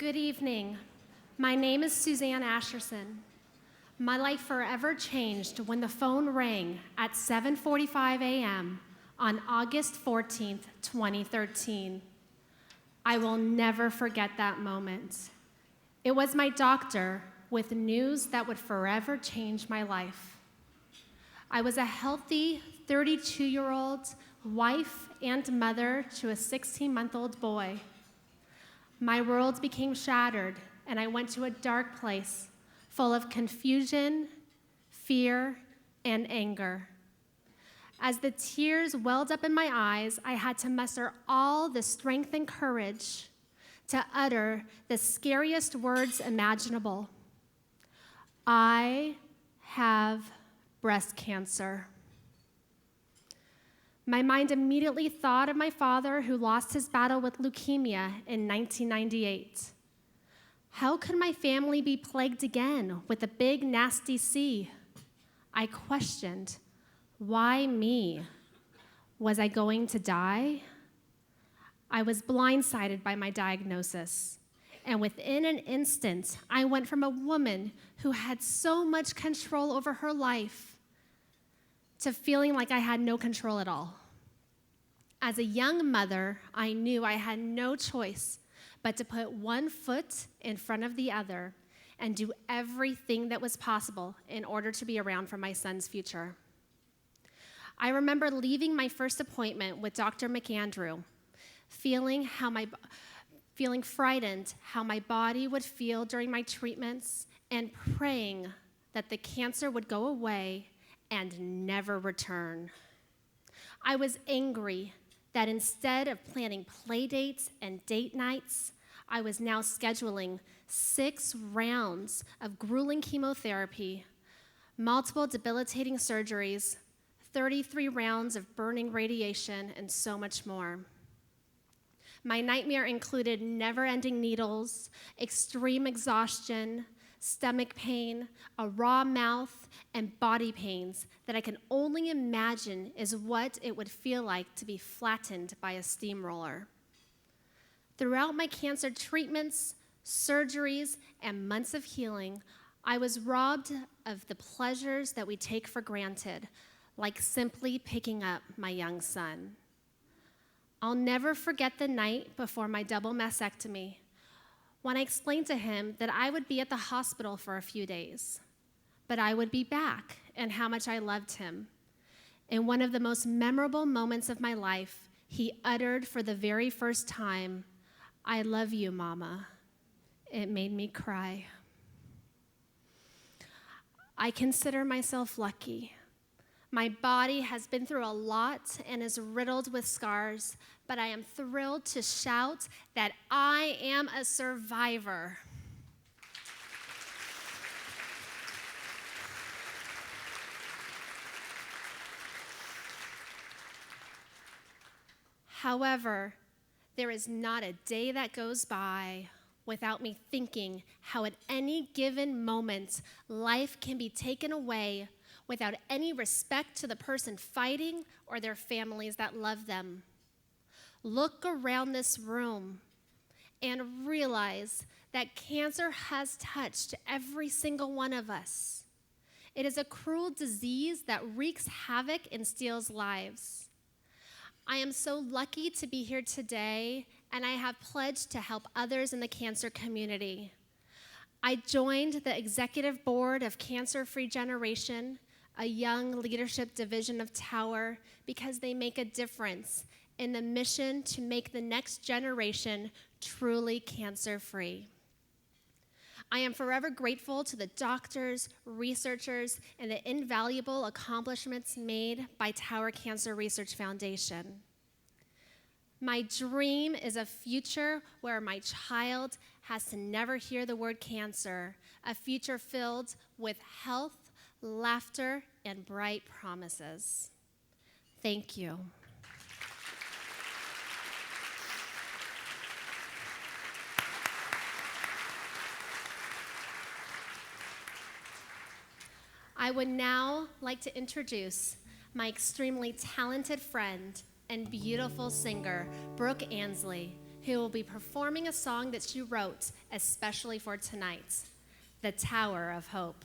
Good evening. My name is Suzanne Asherson. My life forever changed when the phone rang at 7:45 a.m. on August 14th, 2013. I will never forget that moment. It was my doctor with news that would forever change my life. I was a healthy 32-year-old wife and mother to a 16-month-old boy. My world became shattered, and I went to a dark place full of confusion, fear, and anger. As the tears welled up in my eyes, I had to muster all the strength and courage to utter the scariest words imaginable. I have breast cancer. My mind immediately thought of my father who lost his battle with leukemia in 1998. How could my family be plagued again with a big, nasty C? I questioned, why me? Was I going to die? I was blindsided by my diagnosis, and within an instant, I went from a woman who had so much control over her life to feeling like I had no control at all. As a young mother, I knew I had no choice but to put one foot in front of the other and do everything that was possible in order to be around for my son's future. I remember leaving my first appointment with Dr. McAndrew, feeling frightened how my body would feel during my treatments and praying that the cancer would go away and never return. I was angry that instead of planning play dates and date nights, I was now scheduling 6 rounds of grueling chemotherapy, multiple debilitating surgeries, 33 rounds of burning radiation, and so much more. My nightmare included never-ending needles, extreme exhaustion, stomach pain, a raw mouth, and body pains that I can only imagine is what it would feel like to be flattened by a steamroller. Throughout my cancer treatments, surgeries, and months of healing, I was robbed of the pleasures that we take for granted, like simply picking up my young son. I'll never forget the night before my double mastectomy, when I explained to him that I would be at the hospital for a few days, but I would be back, and how much I loved him. In one of the most memorable moments of my life, he uttered for the very first time, "I love you, Mama." It made me cry. I consider myself lucky. My body has been through a lot and is riddled with scars, but I am thrilled to shout that I am a survivor. However, there is not a day that goes by without me thinking how at any given moment life can be taken away without any respect to the person fighting or their families that love them. Look around this room and realize that cancer has touched every single one of us. It is a cruel disease that wreaks havoc and steals lives. I am so lucky to be here today, and I have pledged to help others in the cancer community. I joined the executive board of Cancer Free Generation, a young leadership division of Tower, because they make a difference in the mission to make the next generation truly cancer-free. I am forever grateful to the doctors, researchers, and the invaluable accomplishments made by Tower Cancer Research Foundation. My dream is a future where my child has to never hear the word cancer, a future filled with health, laughter, and bright promises. Thank you. I would now like to introduce my extremely talented friend and beautiful singer, Brooke Ansley, who will be performing a song that she wrote especially for tonight, The Tower of Hope.